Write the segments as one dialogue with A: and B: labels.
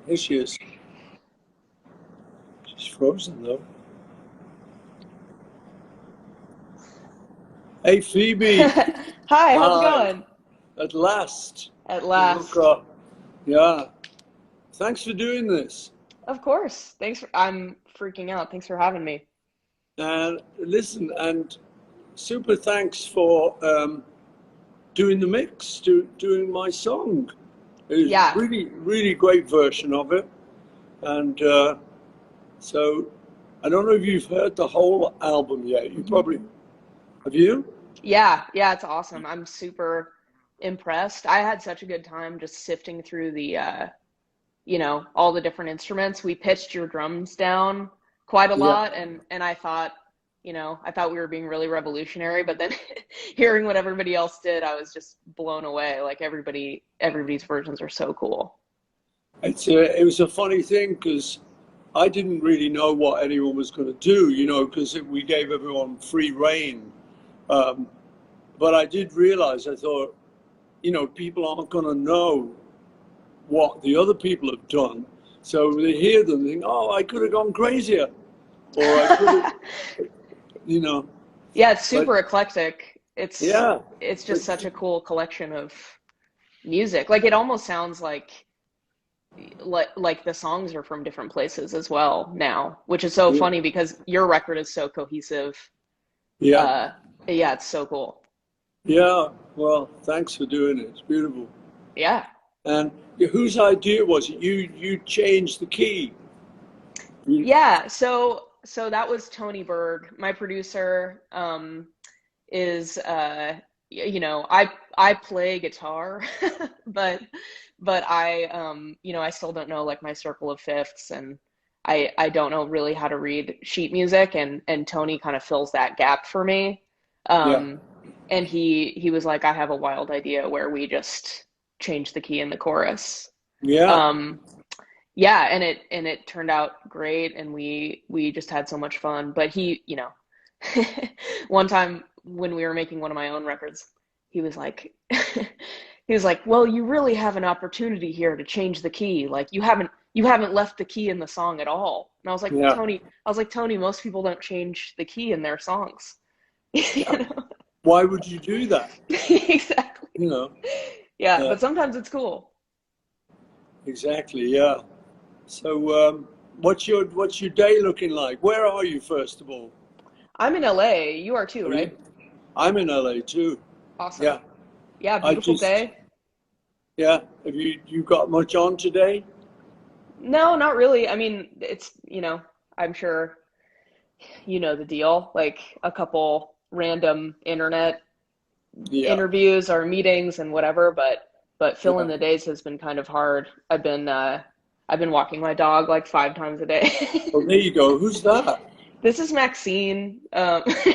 A: Here she is. She's frozen though. Hey Phoebe.
B: Hi, how's it
A: Hi.
B: going?
A: At last.
B: At
A: We hook
B: last.
A: up. Yeah. Thanks for doing this.
B: Of course. I'm freaking out. Thanks for having me.
A: And listen, and super thanks for doing the mix, doing my song. It was
B: Yeah.
A: really, really great version of it. And so I don't know if you've heard the whole album yet. You probably have you?
B: Yeah, it's awesome. I'm super impressed. I had such a good time just sifting through all the different instruments. We pitched your drums down quite a
A: Yeah.
B: lot and I thought we were being really revolutionary, but then hearing what everybody else did, I was just blown away. Like everybody's versions are so cool.
A: It was a funny thing because I didn't really know what anyone was going to do, because we gave everyone free reign. Um, but I did realize, I thought, people aren't going to know what the other people have done. So they hear them and think, oh, I could have gone crazier. Or I could have, you know,
B: Yeah, it's
A: but
B: super eclectic. It's
A: yeah,
B: it's just
A: it's,
B: such a cool collection of music. Like it almost sounds like the songs are from different places as well now, which is so
A: yeah,
B: funny because your record is so cohesive.
A: yeah,
B: Uh yeah, it's so cool.
A: yeah. Well, thanks for doing it. It's beautiful.
B: Yeah.
A: And whose idea was it? You changed the key. You,
B: Yeah, so that was Tony Berg, my producer. Is I play guitar, but I still don't know like my circle of fifths, and I don't know really how to read sheet music, and Tony kind of fills that gap for me.
A: yeah,
B: um and he was like, I have a wild idea where we just change the key in the chorus.
A: yeah.
B: um yeah, and it turned out great, and we just had so much fun. But one time when we were making one of my own records, he was like, he was like, "Well, you really have an opportunity here to change the key. Like you haven't left the key in the song at all." And
A: Yeah.
B: I was like, Tony, most people don't change the key in their songs. You
A: Yeah.
B: know?
A: Why would you do that? You
B: Exactly.
A: know.
B: Yeah,
A: Uh,
B: but sometimes it's cool.
A: exactly. Yeah. So, what's your day looking like? Where are you, first of all?
B: I'm in LA. You are too,
A: Are you?
B: right?
A: I'm in LA too.
B: Awesome.
A: Yeah.
B: Yeah,
A: I
B: beautiful
A: just.
B: day.
A: Yeah. Have you got much on today?
B: No, not really. I mean, I'm sure you know the deal. Like a couple random internet
A: Yeah.
B: interviews or meetings and whatever, but filling
A: Yeah.
B: the days has been kind of hard. I've been walking my dog like 5 times a day.
A: Well, there you go. Who's that?
B: This is Maxine.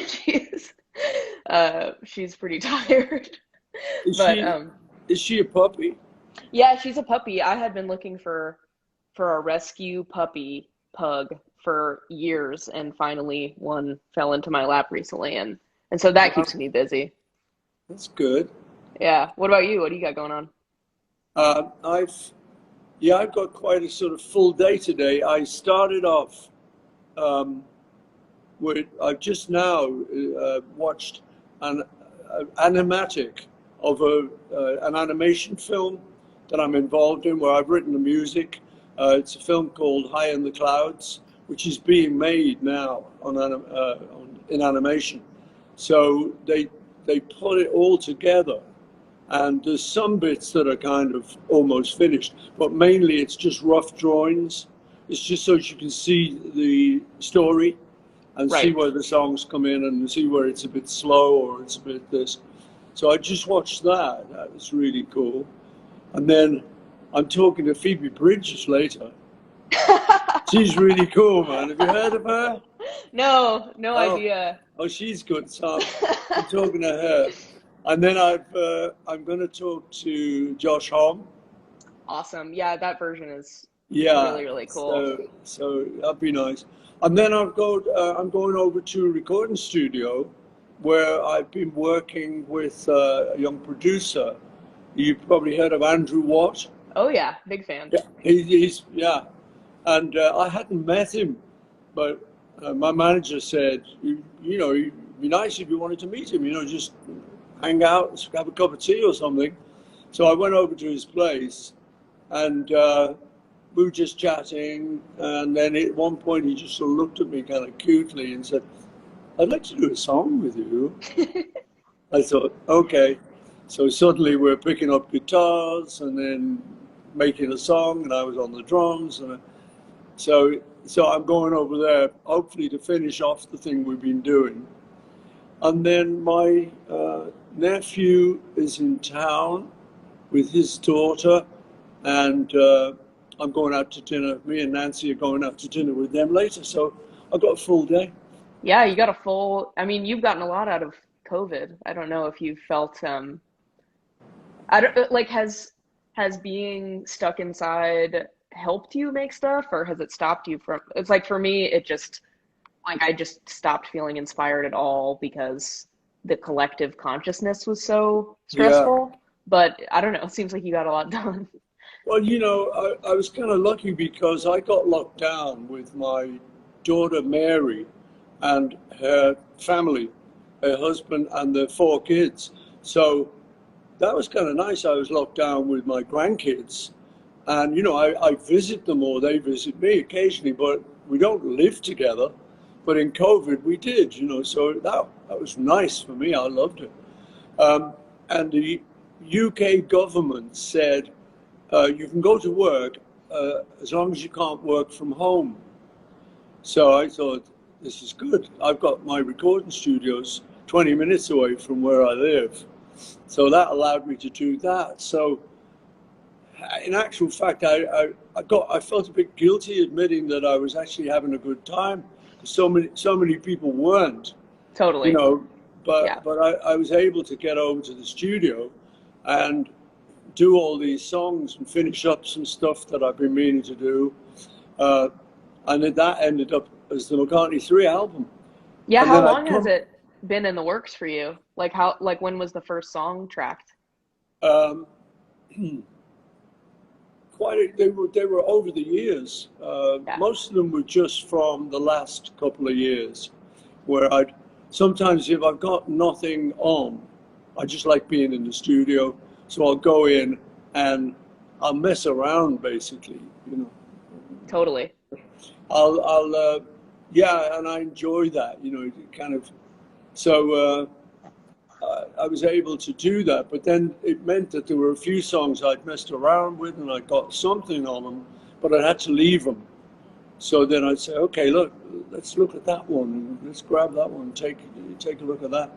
B: She's she's pretty tired.
A: Is
B: But
A: she? Is she a puppy?
B: yeah, she's a puppy. I had been looking for a rescue puppy pug for years, and finally one fell into my lap recently, and so that keeps
A: Wow,
B: me busy.
A: that's good.
B: Yeah. What about you? What do you got going on?
A: I've Yeah, I've got quite a sort of full day today. I started off um, I've just now watched an animatic of an animation film that I'm involved in, where I've written the music. It's a film called High in the Clouds, which is being made now in animation. So they put it all together, and there's some bits that are kind of almost finished, but mainly it's just rough drawings. It's just so you can see the story and see
B: Right.
A: where the songs come in and see where it's a bit slow or it's a bit this. So I just watched that. That was really cool. And then I'm talking to Phoebe Bridges later. She's really cool, man. Have you heard of her?
B: No, no
A: Oh,
B: idea.
A: oh, she's good. So I'm talking to her. And then I'm going to talk to Josh Homme.
B: Awesome. Yeah, that version is
A: Yeah,
B: really, really cool.
A: so that'd be nice. And then I'm going over to a recording studio where I've been working with a young producer. You've probably heard of Andrew Watt.
B: Oh yeah, big fan.
A: Yeah, he's yeah, and I hadn't met him, but my manager said, you know, it'd be nice if you wanted to meet him. You know, just hang out, have a cup of tea or something. So I went over to his place, and we were just chatting. And then at one point, he just sort of looked at me kind of cutely and said, "I'd like to do a song with you." I thought, okay. So suddenly we're picking up guitars and then making a song, and I was on the drums, and so I'm going over there, hopefully to finish off the thing we've been doing. And then my nephew is in town with his daughter, and I'm going out to dinner. Me and Nancy are going out to dinner with them later, so I've got a full day.
B: Yeah, you got a full, I mean, you've gotten a lot out of COVID. I don't know if you felt I don't like has being stuck inside helped you make stuff, or has it stopped you from, it's like for me it just like I just stopped feeling inspired at all because the collective consciousness was so
A: Yeah.
B: stressful. But I don't know, it seems like you got a lot done.
A: Well, you know, I was kind of lucky because I got locked down with my daughter Mary and her family, her husband and their four kids. So that was kind of nice. I was locked down with my grandkids, and you know, I visit them or they visit me occasionally, but we don't live together. But in COVID, we did, you know, so that was nice for me. I loved it. Um, and the UK government said you can go to work as long as you can't work from home. So I thought, this is good. I've got my recording studios 20 minutes away from where I live. So that allowed me to do that. So in actual fact, I felt a bit guilty admitting that I was actually having a good time. So many people weren't, you
B: Totally.
A: know,
B: Yeah.
A: but I was able to get over to the studio and do all these songs and finish up some stuff that I've been meaning to do. Uh, and then that ended up as the McCartney 3 album.
B: Yeah,
A: And
B: how
A: then I
B: long has
A: come,
B: it been in the works for you? Like how, like when was the first song tracked?
A: um, they were over the years.
B: Yeah.
A: Most of them were just from the last couple of years, where I'd sometimes if I've got nothing on, I just like being in the studio. So I'll go in and I'll mess around basically, you know.
B: Totally.
A: I'll yeah, and I enjoy that, you know, it kind of. So I was able to do that, but then it meant that there were a few songs I'd messed around with and I got something on them, but I had to leave them. So then I'd say, okay, look, let's look at that one. Let's grab that one. Take a look at that.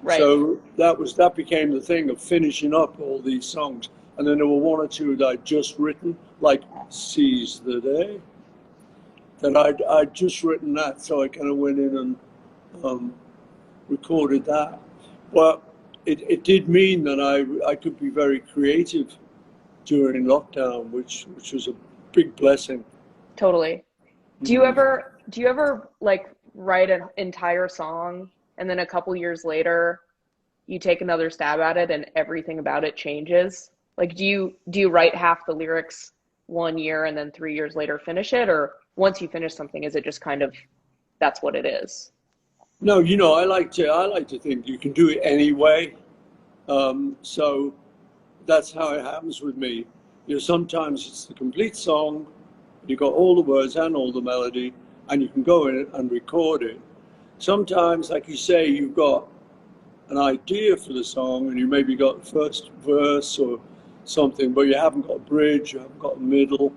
B: Right.
A: So that became the thing of finishing up all these songs, and then there were one or two that I'd just written, like "Seize the Day." That I'd just written that, so I kind of went in and um, recorded that. But it did mean that I could be very creative during lockdown, which was a big blessing.
B: Totally.
A: Mm.
B: Do you ever like write an entire song and then a couple years later you take another stab at it and everything about it changes? Like do you write half the lyrics 1 year and then 3 years later finish it, or once you finish something is it just kind of that's what it is?
A: No, you know, I like to think you can do it anyway. So that's how it happens with me. You know, sometimes it's the complete song, you got all the words and all the melody, and you can go in and record it. Sometimes, like you say, you've got an idea for the song, and you maybe got the first verse or something, but you haven't got a bridge, you haven't got a middle.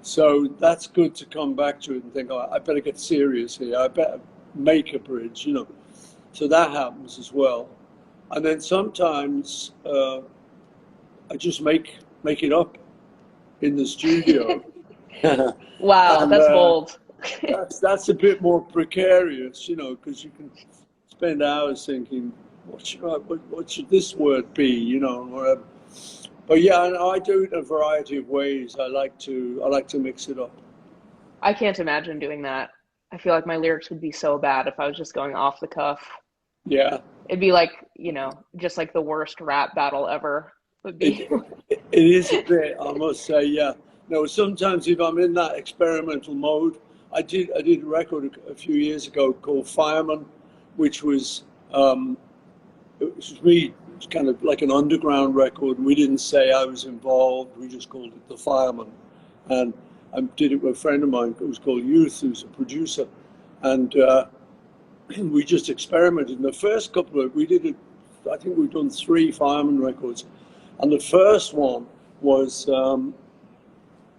A: So that's good to come back to it and think, oh, I better get serious here. I better make a bridge, you know. So that happens as well. And then sometimes I just make it up in the studio, and
B: Wow, that's bold.
A: that's a bit more precarious, you know, because you can spend hours thinking, what should this word be, you know, or whatever. But yeah, and I do it in a variety of ways. I like to mix it up.
B: I can't imagine doing that. I feel like my lyrics would be so bad if I was just going off the cuff.
A: Yeah.
B: It'd be like, you know, just like the worst rap battle ever would
A: It,
B: be.
A: It is a bit, I must say, yeah. No, sometimes if I'm in that experimental mode, I did a record a few years ago called Fireman, which was it was me, it was kind of like an underground record. We didn't say I was involved. We just called it The Fireman, and I did it with a friend of mine who was called Youth, who's a producer, and we just experimented. In the first couple of, we did it. I think we've done 3 Fireman records, and the first one was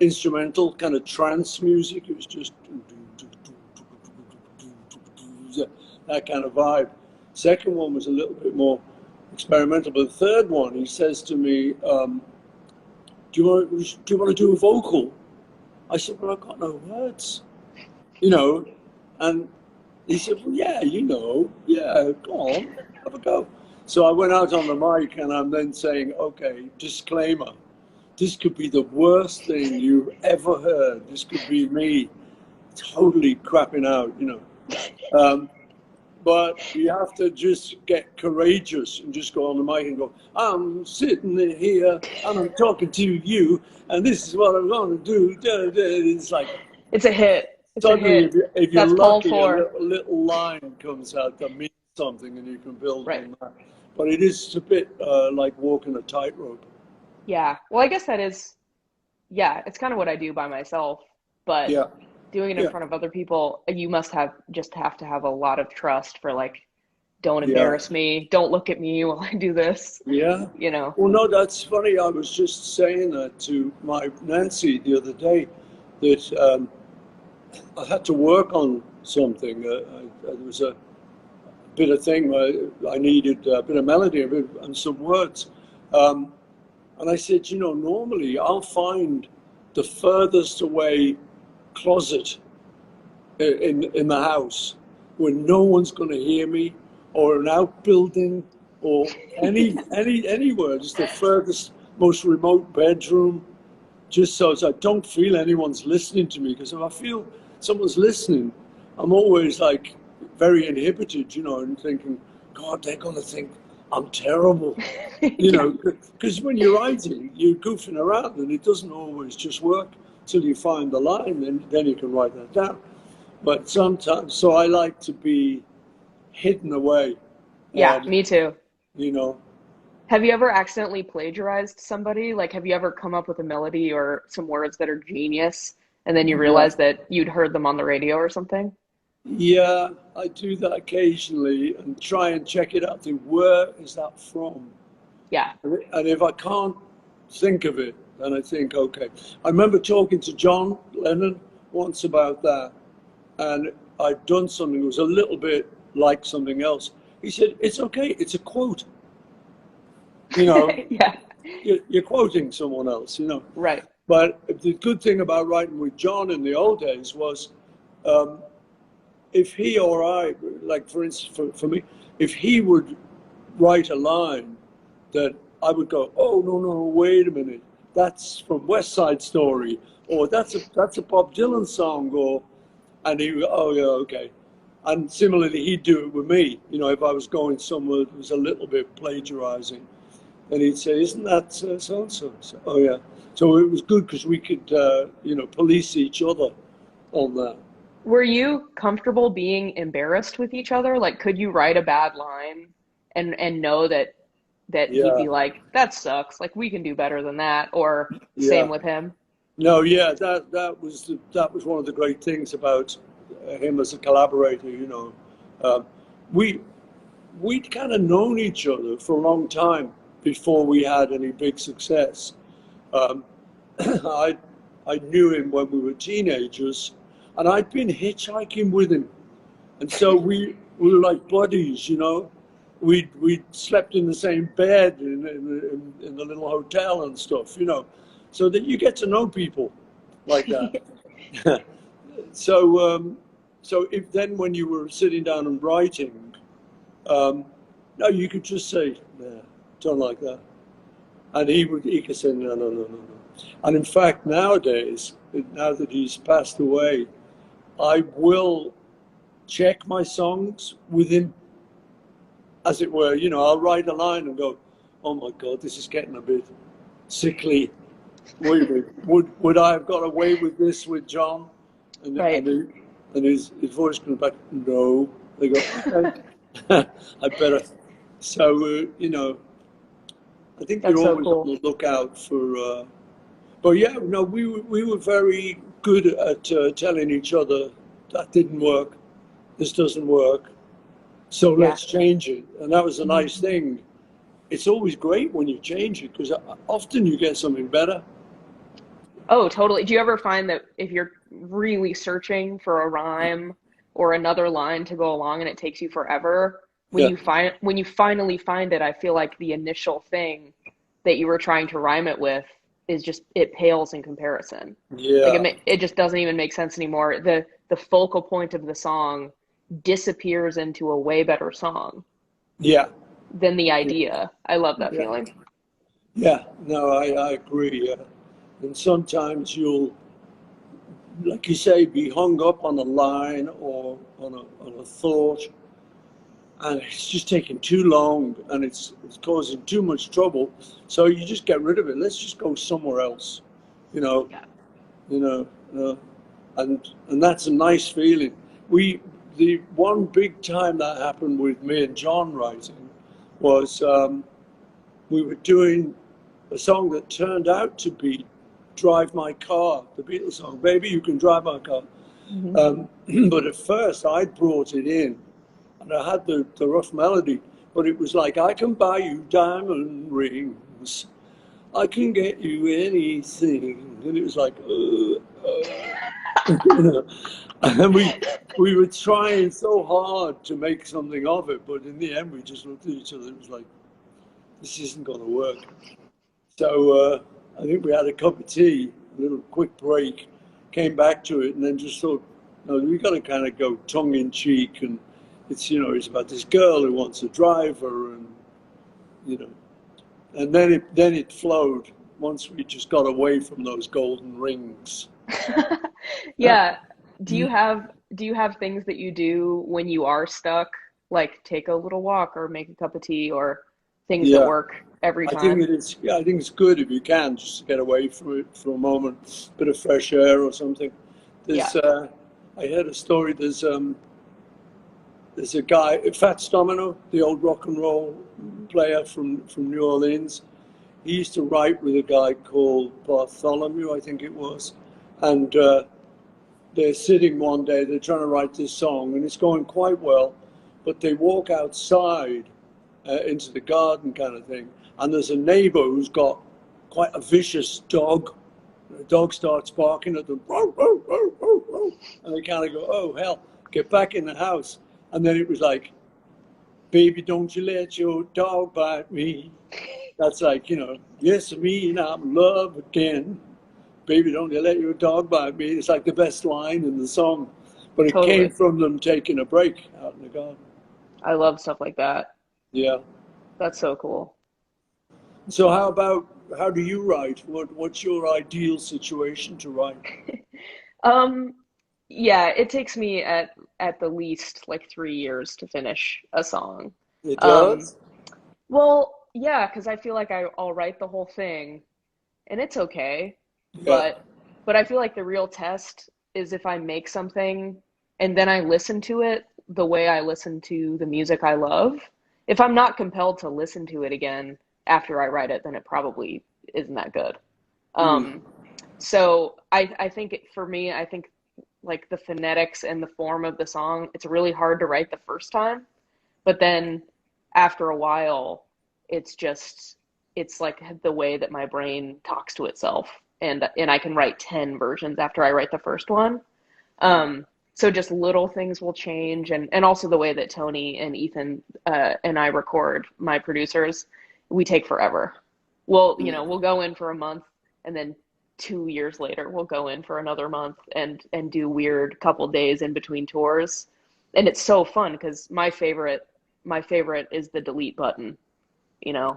A: instrumental, kind of trance music. It was just that kind of vibe. Second one was a little bit more experimental, but the third one, he says to me, do you want to do a vocal? I said, well, I've got no words, you know, and he said, well, yeah, you know, yeah, go on, have a go. So I went out on the mic and I'm then saying, okay, disclaimer, this could be the worst thing you've ever heard. This could be me totally crapping out, you know. But you have to just get courageous and just go on the mic and go, I'm sitting here and I'm talking to you and this is what I'm going to do. It's like,
B: it's a hit. It's
A: suddenly,
B: a hit.
A: if you're
B: That's
A: lucky,
B: called
A: a
B: for.
A: little line comes out that means something and you can build
B: Right.
A: on that. But it is a bit like walking a tightrope.
B: Yeah. Well, I guess that is, yeah, it's kind of what I do by myself, but
A: Yeah,
B: doing it in
A: yeah,
B: front of other people, you must have to have a lot of trust for like, don't
A: yeah,
B: embarrass me, don't look at me while I do this,
A: yeah.
B: you know.
A: Well, no, that's funny. I was just saying that to my Nancy the other day, that I had to work on something. There was a bit of thing where I needed a bit of melody, and some words. Um, and I said, you know, normally I'll find the furthest away closet in the house where no one's going to hear me, or an outbuilding, or anywhere, just the furthest, most remote bedroom, just so as I don't feel anyone's listening to me. Because if I feel someone's listening, I'm always like very inhibited, you know, and thinking, God, they're going to think I'm terrible, you
B: Yeah.
A: know, because when you're writing, you're goofing around and it doesn't always just work till you find the line, and then you can write that down. But sometimes, so I like to be hidden away,
B: Yeah,
A: and,
B: me too.
A: you know,
B: Have you ever accidentally plagiarized somebody? Like, have you ever come up with a melody or some words that are genius and then you
A: yeah.
B: realize that you'd heard them on the radio or something?
A: Yeah, I do that occasionally and try and check it out. Think, where is that from?
B: Yeah.
A: And if I can't think of it, then I think, okay. I remember talking to John Lennon once about that, and I'd done something that was a little bit like something else. He said, it's okay, it's a quote. You know,
B: Yeah.
A: you're quoting someone else, you know.
B: Right.
A: But the good thing about writing with John in the old days was, um, if he or I, like for instance, for me, if he would write a line that I would go, oh no, wait a minute, that's from West Side Story, or that's a Bob Dylan song, or, and he would, oh yeah, okay. And similarly, he'd do it with me. You know, if I was going somewhere that was a little bit plagiarizing, and he'd say, isn't that so and so? Oh yeah. So it was good because we could, you know, police each other on that.
B: Were you comfortable being embarrassed with each other? Like, could you write a bad line and know that he'd
A: Yeah,
B: be like, that sucks. Like, we can do better than that, or same
A: yeah.
B: with him?
A: No, yeah, that was one of the great things about him as a collaborator. You know, um, we we'd kind of known each other for a long time before we had any big success. Um, I I knew him when we were teenagers, and I'd been hitchhiking with him, and so we were like buddies. You know, we slept in the same bed in the little hotel and stuff. You know, so that you get to know people like that. So, so if then when you were sitting down and writing, no, you could just say, "Nah, don't like that," and he could say, no. And in fact, nowadays, now that he's passed away, I will check my songs with him, as it were. You know, I'll write a line and go, "Oh my God, this is getting a bit." sickly. Wait a minute, would I have got away with this with John?
B: Right.
A: And his voice comes back, no. They go, okay. I better. So, I think you're
B: That's so
A: always on
B: cool.
A: the lookout for. But yeah, no, we were very good at telling each other that didn't work. This doesn't work. So
B: Yeah.
A: let's change it. And that was a
B: Mhm.
A: nice thing. It's always great when you change it because often you get something better.
B: Oh, totally. Do you ever find that if you're really searching for a rhyme or another line to go along and it takes you forever,
A: Yeah,
B: when you finally find it, I feel like the initial thing that you were trying to rhyme it with is just it pales in comparison. Like
A: yeah,
B: it just doesn't even make sense anymore. The focal point of the song disappears into a way better song
A: yeah,
B: than the
A: yeah,
B: idea. I love that
A: yeah.
B: feeling.
A: Yeah, no, I agree. Yeah. And sometimes you'll, like you say, be hung up on a line or on a thought, and it's just taking too long and it's causing too much trouble. So you just get rid of it. Let's just go somewhere else, you know,
B: Yeah.
A: you know, and that's a nice feeling. The one big time that happened with me and John writing was we were doing a song that turned out to be Drive My Car, the Beatles song, Baby, You Can Drive My Car.
B: Hmm.
A: But at first I brought it in and I had the rough melody, but it was like, I can buy you diamond rings, I can get you anything. And it was like, and we were trying so hard to make something of it, but in the end we just looked at each other. It was like, this isn't going to work. So I think we had a cup of tea, a little quick break, came back to it, and then just thought, no, we got to kind of go tongue in cheek, and it's about this girl who wants a driver, and you know, and then it flowed once we just got away from those golden rings.
B: Yeah. Do you have things that you do when you are stuck, like take a little walk or make a cup of tea or things that
A: Yeah,
B: work every
A: I think
B: time?
A: it is. Yeah, I think it's good if you can just get away from it for a moment, bit of fresh air or something.
B: Yeah.
A: There's, I heard a story. There's a guy, Fats Domino, the old rock and roll player from New Orleans. He used to write with a guy called Bartholomew, I think it was, and they're sitting one day. They're trying to write this song, and it's going quite well, but they walk outside into the garden kind of thing. And there's a neighbor who's got quite a vicious dog. The dog starts barking at them, and they kind of go, oh, hell, get back in the house. And then it was like, baby, don't you let your dog bite me. That's like, yes, me, and I'm in love again. Baby, don't you let your dog bite me. It's like the best line in the song. But it came
B: Totally.
A: from them taking a break out in the garden.
B: I love stuff like that.
A: Yeah.
B: That's so cool.
A: So how do you write? What's your ideal situation to write?
B: Um, yeah, it takes me at the least like 3 years to finish a song.
A: It
B: Um,
A: does?
B: well, yeah, because I feel like I'll write the whole thing and it's okay,
A: Yeah.
B: but I feel like the real test is if I make something and then I listen to it the way I listen to the music I love. If I'm not compelled to listen to it again after I write it, then it probably isn't that good.
A: Mm.
B: Um, so I think for me, I think like the phonetics and the form of the song, it's really hard to write the first time, but then after a while, it's just it's like the way that my brain talks to itself, and I can write 10 versions after I write the first one. So just little things will change, and also the way that Tony and Ethan and I record, my producers, we take forever. We'll go in for a month, and then 2 years later, we'll go in for another month and do weird couple days in between tours, and it's so fun because my favorite is the delete button.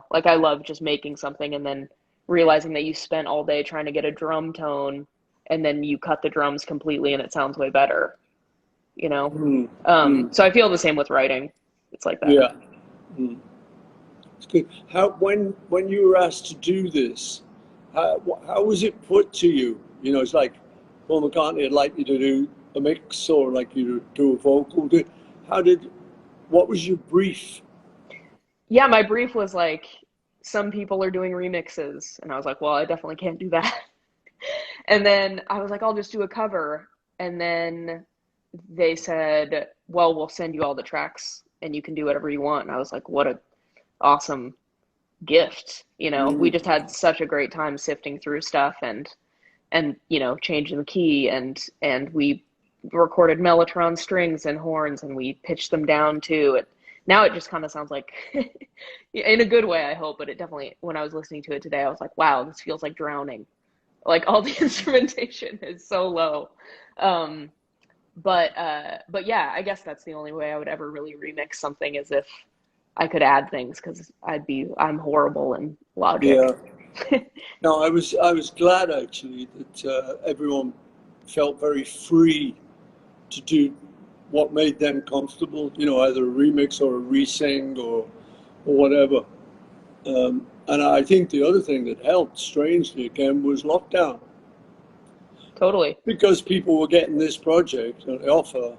B: Like I love just making something and then realizing that you spent all day trying to get a drum tone, and then you cut the drums completely and it sounds way better you know.
A: Mm. Mm.
B: So I feel the same with writing. It's like that.
A: Yeah. Mm. It's good. How when you were asked to do this, how was it put to you? You know, it's like Paul McCartney would like you to do a mix or like you to do a vocal. What was your brief?
B: Yeah, my brief was like, some people are doing remixes. And I was like, well, I definitely can't do that. And then I was like, I'll just do a cover. And then they said, well, we'll send you all the tracks and you can do whatever you want. And I was like, what a awesome gift. You know, we just had such a great time sifting through stuff and you know, changing the key and we recorded mellotron strings and horns and we pitched them down too. And now it just kind of sounds like in a good way, I hope, but it definitely, when I was listening to it today, I was like, wow, this feels like drowning. Like all the instrumentation is so low. But yeah, I guess that's the only way I would ever really remix something, is if I could add things, because I'm horrible in Logic.
A: Yeah. No, I was glad actually that everyone felt very free to do what made them comfortable. You know, either a remix or a re-sing or whatever. And I think the other thing that helped, strangely again, was lockdown.
B: Totally.
A: Because people were getting this project, an offer,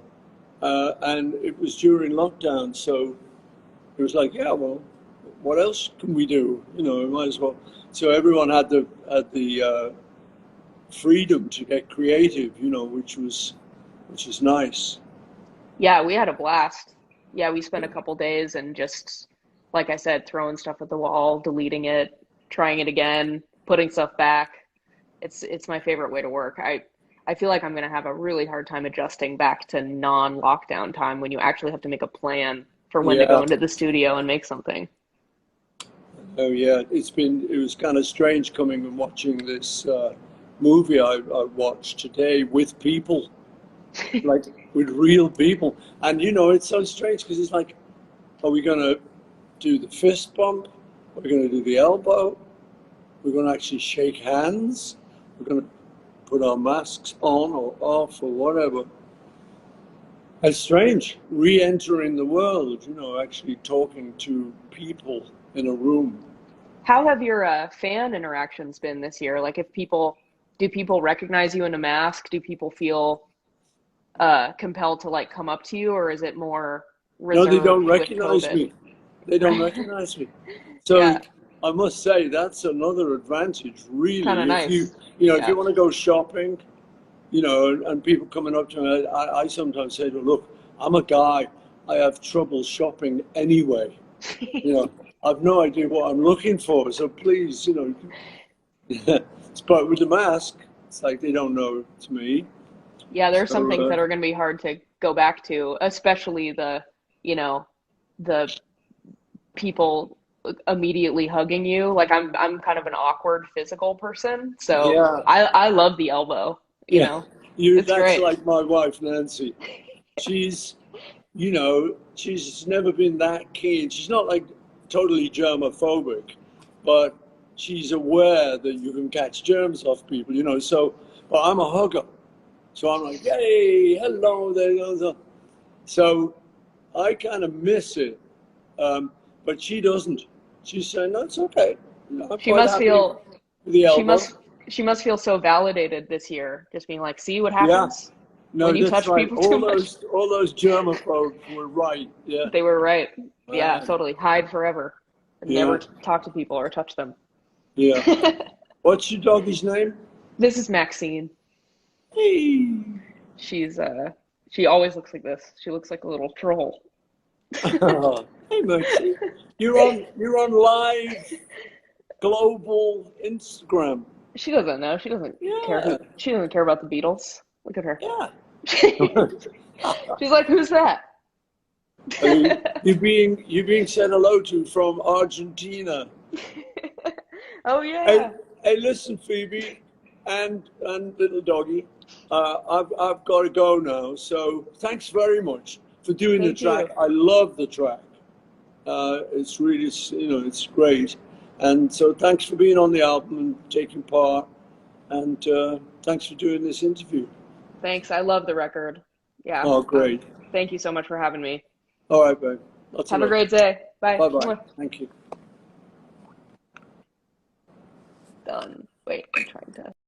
A: and it was during lockdown, so it was like, yeah, well, what else can we do? You know, we might as well. So everyone had the freedom to get creative, you know, which is nice.
B: Yeah, we had a blast. Yeah, we spent a couple days and just, like I said, throwing stuff at the wall, deleting it, trying it again, putting stuff back. It's my favorite way to work. I feel like I'm going to have a really hard time adjusting back to non-lockdown time, when you actually have to make a plan for when to go into the studio and make something.
A: Oh yeah, it was kind of strange coming and watching this movie I watched today with people, like with real people. And you know, it's so strange because it's like, are we going to do the fist bump? Are we going to do the elbow? We're going to actually shake hands? We're going to put our masks on or off or whatever. It's strange, re-entering the world, you know, actually talking to people in a room.
B: How have your fan interactions been this year? Like, do people recognize you in a mask? Do people feel compelled to like come up to you, or is it more reserved?
A: No, they don't
B: with
A: recognize
B: COVID?
A: me. They don't recognize me. So
B: Yeah,
A: I must say that's another advantage,
B: kind of
A: really. If
B: nice.
A: if you want to go shopping, you know, and people coming up to me, I sometimes say to them, look, I'm a guy. I have trouble shopping anyway. You know, I've no idea what I'm looking for. So please, you know, but with the mask, it's like they don't know it's me.
B: Yeah, there's some things
A: So
B: that are going to be hard to go back to, especially you know, the people immediately hugging you. Like I'm kind of an awkward physical person, so
A: yeah,
B: I love the elbow, you
A: yeah.
B: know.
A: You
B: It's
A: that's
B: great.
A: like my wife Nancy. She's you know, she's never been that keen. She's not like totally germophobic, but she's aware that you can catch germs off people, you know. So, but I'm a hugger. So I'm like, hey, hello, there goes. So I kind of miss it. But she doesn't. She's saying, no, it's okay. You know, I'm
B: She
A: quite
B: must
A: happy with
B: feel
A: the
B: she
A: elbow.
B: must she must feel so validated this year, just being like, see what
A: Yeah.
B: happens when
A: No,
B: you
A: that's
B: touch
A: right.
B: people too much.
A: All those germaphobes were right. Yeah.
B: They were right. Yeah,
A: Man.
B: totally. Hide forever.
A: Yeah.
B: Never talk to people or touch them.
A: Yeah. What's your doggy's name?
B: This is Maxine.
A: Hey.
B: She's she always looks like this. She looks like a little troll.
A: Hey, Maxie. You're on live global Instagram.
B: She doesn't know. She doesn't care
A: Yeah.
B: she doesn't care about the Beatles. Look at her.
A: Yeah.
B: She's like, who's that?
A: I mean, you're being said hello to from Argentina.
B: Oh
A: Hey,
B: yeah.
A: hey, listen, Phoebe, and little doggy. I've got to go now. So thanks very much for doing the
B: Thank
A: track.
B: you.
A: I love the track. It's really, you know, it's great. And so thanks for being on the album and taking part. And thanks for doing this interview.
B: Thanks. I love the record. Yeah.
A: Oh, great.
B: Thank you so much for having me.
A: All right, babe. Lots of
B: Have a
A: love.
B: great day. Bye.
A: Bye-bye. Thank you.
B: Done. Wait, I'm trying to.